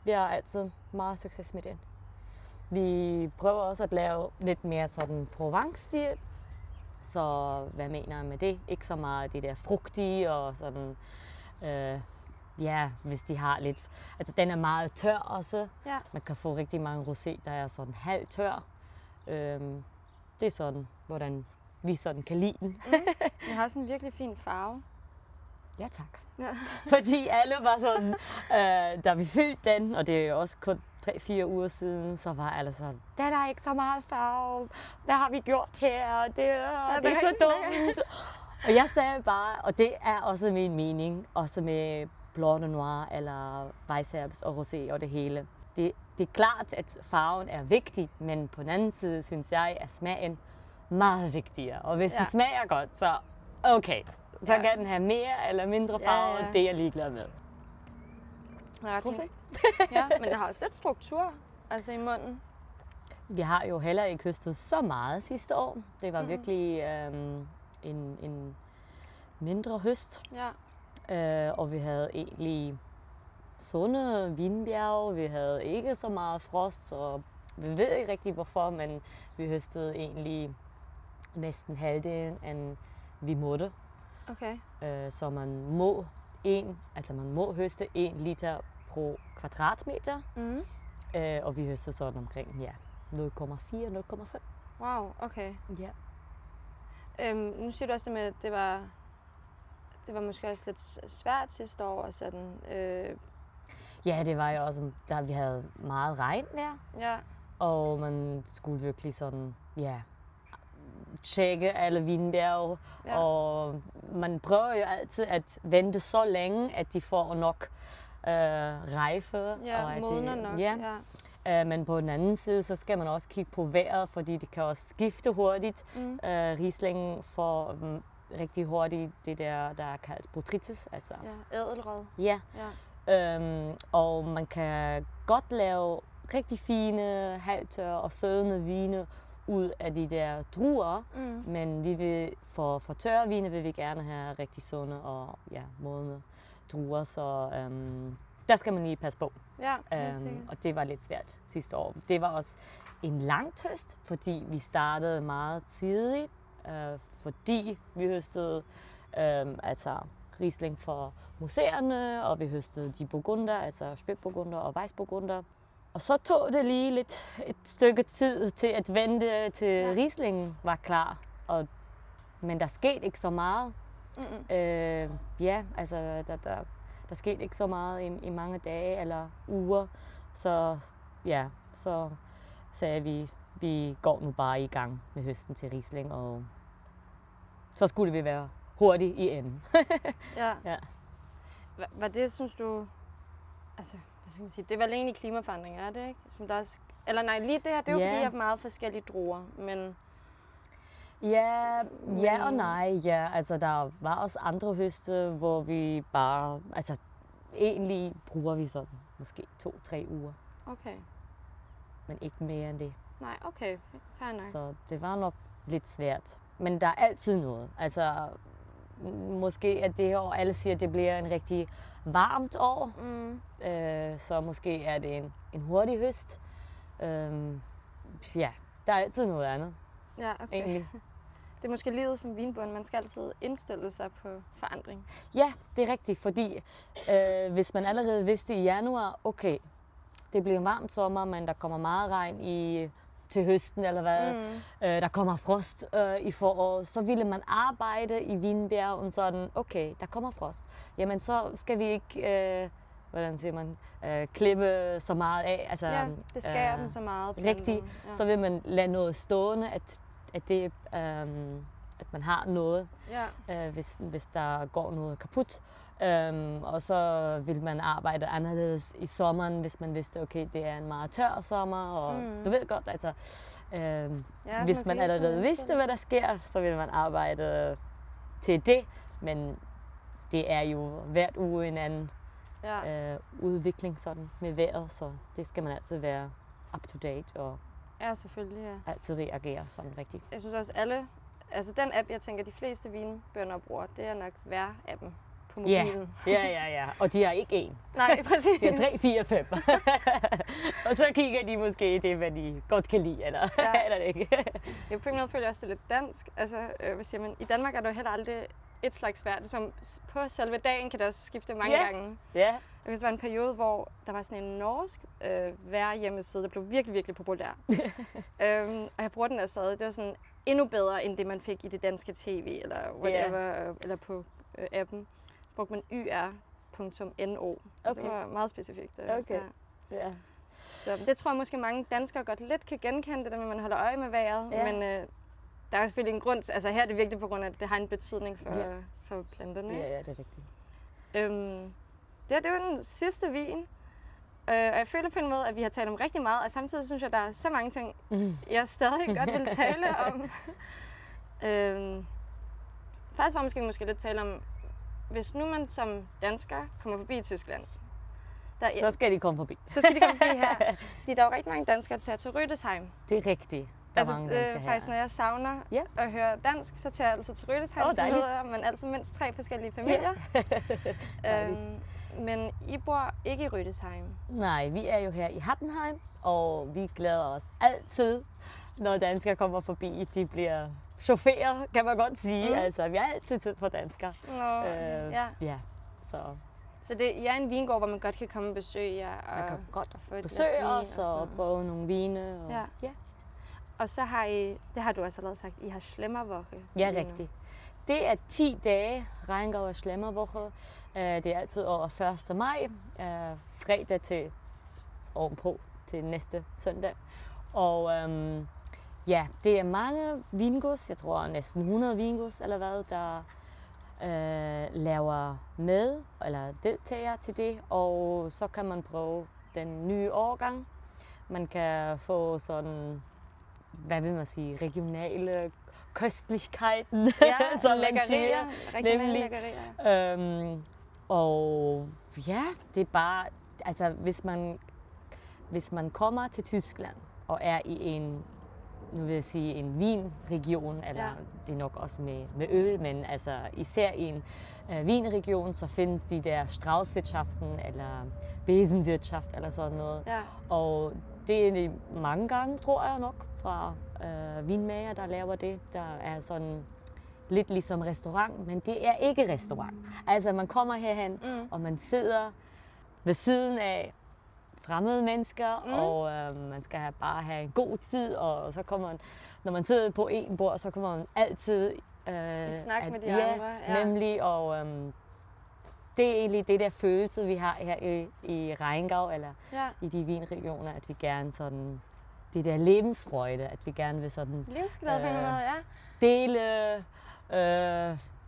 vi har altid meget succes med den. Vi prøver også at lave lidt mere sådan Provence-stil, så hvad mener jeg med det? Ikke så meget de der frugtige og sådan, hvis de har lidt, altså den er meget tør også. Ja. Man kan få rigtig mange rosé, der er sådan halvt tør. Det er sådan, hvordan vi sådan kan lide den. Den har sådan en virkelig fin farve. Ja, tak. Ja. Fordi alle var sådan, da vi fyldte den, og det er jo også kun 3-4 uger siden, så var alle sådan, den er ikke så meget farve, hvad har vi gjort her, det er så dumt. Og jeg sagde bare, og det er også min mening, også med Blanc de Noir eller Weissherbst og rosé og det hele. Det er klart, at farven er vigtig, men på den anden side synes jeg, at smagen meget vigtigere. Og hvis den smager godt, så okay. Så kan den have mere eller mindre farve, det er jeg ligeglad med. Ja, okay. Ja, men det har også lidt struktur, altså i munden. Vi har jo heller ikke høstet så meget sidste år. Det var virkelig en mindre høst. Ja. Og vi havde egentlig sunde vinbjerge. Vi havde ikke så meget frost, så vi ved ikke rigtig hvorfor, men vi høstede egentlig næsten halvdelen, end vi måtte. Okay. Så man må høste 1 liter pro kvadratmeter, og vi høstede sådan omkring 0,4-0,5. Wow, okay. Ja. Nu siger du også det med, at det var måske også lidt svært sidste år og sådan. Ja, det var jo også, da vi havde meget regn der. Ja. Og man skulle virkelig sådan, tjekke alle vinbjerge, og man prøver jo altid at vente så længe, at de får nok rejfe. Ja, og at modner nok. Ja. Men på den anden side, så skal man også kigge på vejret, fordi det kan også skifte hurtigt. Riesling får rigtig hurtigt det der er kaldt botrytis. Altså. Ja, ædelråd. Ja. Og man kan godt lave rigtig fine, halvtørre og sødende vine ud af de der druer, men vi vil for tørre vine vil vi gerne have rigtig sunde og modne druer, så der skal man lige passe på. Ja, og det var lidt svært sidste år. Det var også en lang høst, fordi vi startede meget tidligt, fordi vi høstede Riesling for museerne, og vi høstede de burgunder, altså spætburgunder og weissburgunder. Og så tog det lige et stykke tid til at vente til Riesling var klar, men der skete ikke så meget. Der skete ikke så meget i mange dage eller uger, så sagde vi går nu bare i gang med høsten til Riesling, og så skulle vi være hurtigt i enden. Ja. Var det, synes du, altså, hvad skal man sige, det er vel egentlig klimaforandring, er det ikke? Som der også, eller nej, lige det her, det er jo fordi, jeg har meget forskellige druer, men... Ja og nej. Ja, altså der var også andre høste, hvor vi bare, altså egentlig bruger vi sådan måske 2-3 uger. Okay. Men ikke mere end det. Nej, okay, fair nok. Så det var nok lidt svært. Men der er altid noget. Altså måske at det her år, alle siger, at det bliver en rigtig varmt år. Så måske er det en hurtig høst. Der er altid noget andet. Ja, okay. Egentlig. Det er måske livet som vinbond, man skal altid indstille sig på forandring. Ja, det er rigtigt, fordi hvis man allerede vidste i januar, okay, det bliver en varm sommer, men der kommer meget regn til høsten, eller hvad. Der kommer frost i foråret. Så ville man arbejde i vinbjergen sådan, okay, der kommer frost. Jamen, så skal vi ikke, hvordan siger man, klippe så meget af. Altså, ja, beskære dem så meget. Rigtigt. Ja. Så vil man lade noget stående, at man har noget, hvis der går noget kaput. Og så vil man arbejde anderledes i sommeren, hvis man vidste, okay, det er en meget tør sommer, og du ved godt, altså, hvis man allerede vidste, hvad der sker, så vil man arbejde til det, men det er jo hvert uge en anden udvikling sådan med vejret, så det skal man altid være up to date og selvfølgelig, altid reagere sådan rigtigt. Jeg synes også altså den app, jeg tænker, de fleste vinbønder bruger, det er nok vejr-appen på mobilen. Ja. Og de har ikke én. Nej, præcis. De har 3, 4, 5. Og så kigger de måske i det, hvad de godt kan lide, eller, eller ikke. Jeg på en måde føler også, det er lidt dansk. Altså, hvad siger man? I Danmark er der jo heller aldrig et slags vejr. Ligesom på selve dagen kan det også skifte mange gange. Ja. Og hvis der var en periode, hvor der var sådan en norsk vejrhjemmeside, der blev virkelig, virkelig populær. Og jeg bruger den der stadig. Det var sådan endnu bedre, end det man fik i det danske tv, eller whatever, eller på appen. Så brugte man yr.no. Okay. Det var meget specifikt. Okay. Ja. Så det tror jeg måske mange danskere godt lidt kan genkende, det der med, at man holder øje med vejret. Ja. Men der er selvfølgelig en grund, altså her er det vigtigt på grund af, at det har en betydning for planterne. Ja, det er rigtigt. Det er jo den sidste vin, og jeg føler på en måde, at vi har talt om rigtig meget, og samtidig synes jeg, at der er så mange ting, jeg stadig godt vil tale om. Først var måske lidt tale om, hvis nu man som dansker kommer forbi Tyskland, så skal de komme forbi. Så skal de komme forbi her. Fordi der er jo rigtig mange danskere, der tager til Rüdesheim. Det er rigtigt. Der er mange danskere her. Faktisk, når jeg savner at høre dansk, så tager jeg altså til Rüdesheim, så møder man altid mindst 3 forskellige familier. Men I bor ikke i Rüdesheim? Nej, vi er jo her i Hattenheim, og vi glæder os altid, når danskere kommer forbi. De bliver chaufferet, kan man godt sige. Altså, vi har altid tid for danskere. Så I er en vingård, hvor man godt kan komme og besøge jer? Man kan godt besøge os og prøve nogle vine. Og så har I, det har du også allerede sagt, I har Schlemmerwoche. Ja, rigtigt. Det er 10 dage, Rheingauer Schlemmerwoche. Det er altid over 1. maj, fredag til ovenpå til næste søndag. Og det er mange vingods, jeg tror næsten 100 vingods eller hvad, der laver med eller deltager til det. Og så kan man prøve den nye årgang. Man kan få sådan, hvad vil man sige, regionale Köstlichkeiten, som lækkerier, regionale lækkerier. Og det er bare, altså hvis man kommer til Tyskland og er i en, nu vil jeg sige en vinregion, eller det er nok også med øl, men altså især i en vinregion, så findes de der Straußwirtschaften eller Besenwirtschaft eller sådan noget. Ja. Og det er mange gange, tror jeg nok, fra vinmager, der laver det. Der er sådan lidt ligesom restaurant, men det er ikke restaurant. Altså man kommer herhen, og man sidder ved siden af fremmede mennesker, og man skal bare have en god tid, og så kommer man, når man sidder på en bord, så kommer man altid snak med de andre. Ja, nemlig, og det er egentlig det der følelse, vi har her i Rheingau, eller i de vinregioner, at vi gerne sådan, det der Lebensfreude, at vi gerne vil sådan livsglæde på en måde,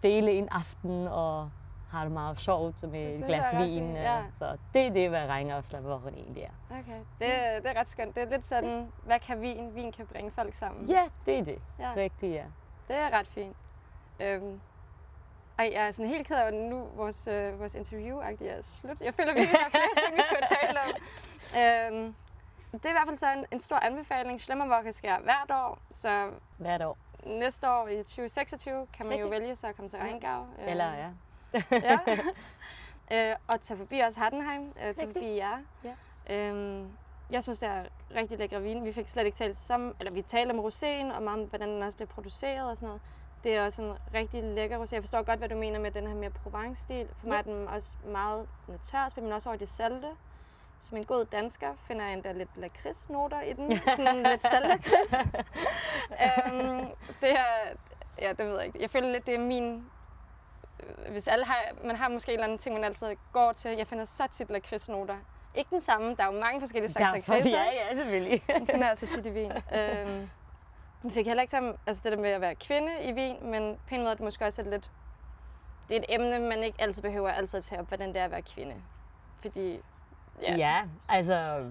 dele en aften og har det meget sjovt med et glas vin. Så det er det, hvad Rheingau Schlemmerwoche egentlig er. Okay, det er ret skønt. Det er lidt sådan, hvad kan vin? Vin kan bringe folk sammen. Ja, det er det. Rigtigt, ja. Det er ret fint. Jeg er sådan helt ked af, at nu vores interview-agtigt er slut. Jeg føler, vi har flere ting, vi skal tale om. Det er i hvert fald så en stor anbefaling. Schlemmerwoche sker hvert år, så hvert år. Næste år i 2026 kan man jo vælge sig at komme til Rheingau. Eller og tage forbi også Hattenheim, tage forbi jer. Jeg synes, det er rigtig lækre vin. Vi fik slet ikke talt vi talte om roséen, og om hvordan den også bliver produceret og sådan noget. Det er også en rigtig lækker rosé. Jeg forstår godt, hvad du mener med den her mere Provence-stil. For mig er den også meget tør, men også over det salte. som en god dansker finder jeg endda lidt lakridsnoter i den. Sådan lidt saltlakrids. Det er, ja, det ved jeg ikke. Jeg føler lidt, det er min... Hvis alle har, man har måske en eller anden ting, man altid går til. Jeg finder så tit lakridsnoter. Ikke den samme, der er jo mange forskellige slags lakridser. Ja, selvfølgelig. Den finder jeg så tit i Wien. Den fik heller ikke sammen, altså det der med at være kvinde i Wien, men på en måde er det måske også lidt... Det er et emne, man ikke altid behøver at tage op, hvordan det er at være kvinde. Fordi... Ja, altså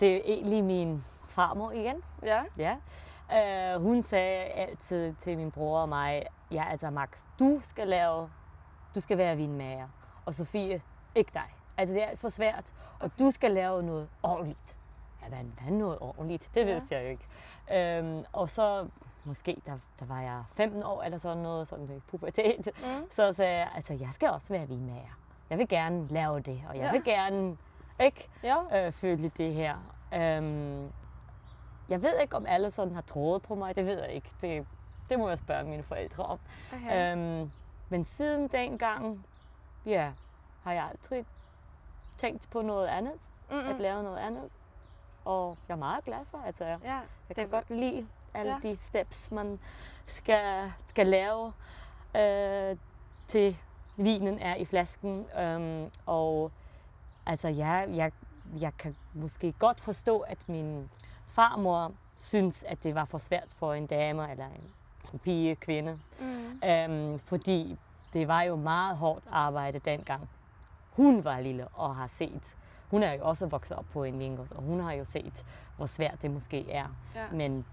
det er egentlig min farmor igen. Ja. Hun sagde altid til min bror og mig, ja, altså Max, du skal være vinmager, og Sofie, ikke dig. Altså det er for svært, og du skal lave noget ordentligt. Ja, hvad noget ordentligt? Det vidste jeg jo ikke. Og så måske, der var jeg 15 år eller sådan noget, sådan det pubertet, så sagde jeg, altså jeg skal også være vinmager. Jeg vil gerne lave det, og jeg vil gerne følge det her. Jeg ved ikke, om alle sådan har troet på mig. Det ved jeg ikke. Det må jeg spørge mine forældre om. Okay. Men siden dengang, har jeg aldrig tænkt på noget andet. At lave noget andet. Og jeg er meget glad for. Altså, jeg kan godt lide alle de steps, man skal lave til vinen er i flasken. Og altså, jeg kan måske godt forstå, at min farmor synes, at det var for svært for en dame eller en pige, kvinde. Fordi det var jo meget hårdt arbejde dengang. Hun var lille og har set. Hun er jo også vokset op på en vingård, og hun har jo set, hvor svært det måske er. Ja. Men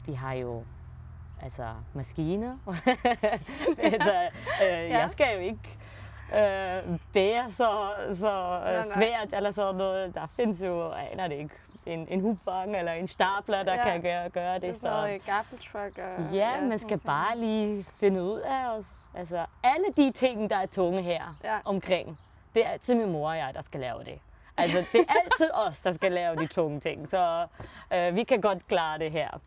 vi har jo maskiner. Jeg skal jo ikke bære så svært eller sådan noget. Der findes jo, aner det ikke, en hubvang eller en stapler, der kan gøre det. Så gaffeltruck og... Ja, man skal bare lige finde ud af os. Altså, alle de ting, der er tunge her omkring, det er altid min mor og jeg, der skal lave det. Altså, det er altid os, der skal lave de tunge ting, så vi kan godt klare det her.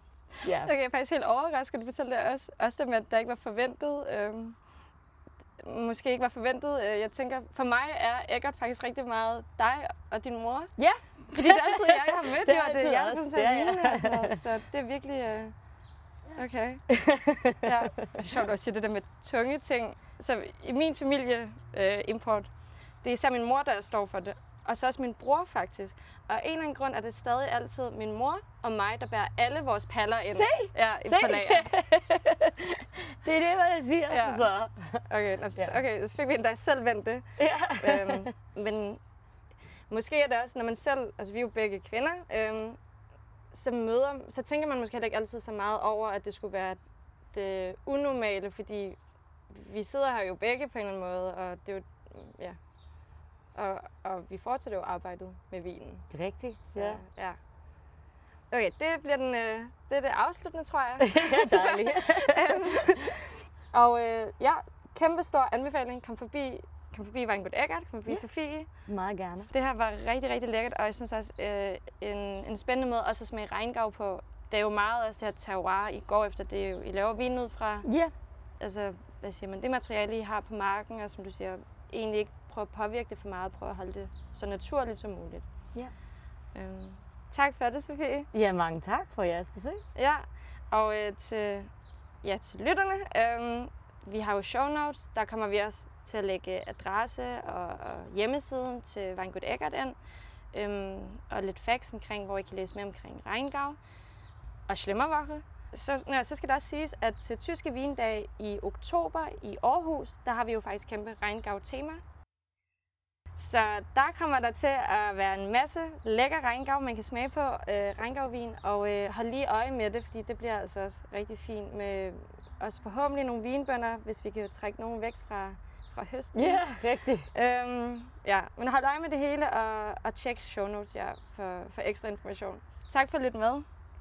Ja. Okay, jeg er faktisk helt overrasket, at du fortæller det også det med, at der ikke var forventet. Måske ikke var forventet. Jeg tænker, for mig er Eggert faktisk rigtig meget dig og din mor. Ja. Fordi det er altid jeg har mødt, det er det jeg også. Så det er virkelig... Okay. Ja, det er sjovt at sige det der med tunge ting. Så i min familie import, det er især min mor, der står for det. Og så også min bror faktisk. Og af en eller anden grund er det stadig altid min mor og mig, der bærer alle vores paller ind. Se! På lager. Det er det, hvad jeg siger. Ja. Så. Okay, så fik vi endda selv vendt det. Ja. Men måske er det også, når man selv, altså vi er jo begge kvinder, så tænker man måske heller ikke altid så meget over, at det skulle være det unormale, fordi vi sidder her jo begge på en eller anden måde, og det er jo, og vi fortsætter jo arbejdet med vinen. Rigtigt, ja. Okay, det bliver det er det afsluttende, tror jeg. Ja, dejligt. Og kæmpe stor anbefaling. Kom forbi Weingut Eggert, kom forbi Sofie. Meget gerne. Det her var rigtig, rigtig lækkert, og jeg synes også en spændende måde også at smage regngav på. Det er jo meget også det her terroir, I går efter. Det er jo, I laver vin ud fra, altså, hvad siger man, det materiale, I har på marken, og som du siger, egentlig ikke prøve at påvirke det for meget, prøve at holde det så naturligt som muligt. Ja. Tak for det, Sofie. Ja, mange tak for jeres besøg. Ja, og til lytterne, vi har jo show notes, der kommer vi også til at lægge adresse og hjemmesiden til Weingut Eggert ind, og lidt facts omkring, hvor I kan læse mere omkring Rheingau og Schlemmerwoche. Så skal det også siges, at til Tyske Vindage i oktober i Aarhus, der har vi jo faktisk kæmpe Rheingau-tema. Så der kommer der til at være en masse lækker Rheingau, man kan smage på, Rheingau-vin, og hold lige øje med det, fordi det bliver altså også rigtig fint med også forhåbentlig nogle vinbønder, hvis vi kan trække nogen væk fra høsten. Ja, rigtigt. Men hold øje med det hele og tjek show notes for ekstra information. Tak for at lytte med.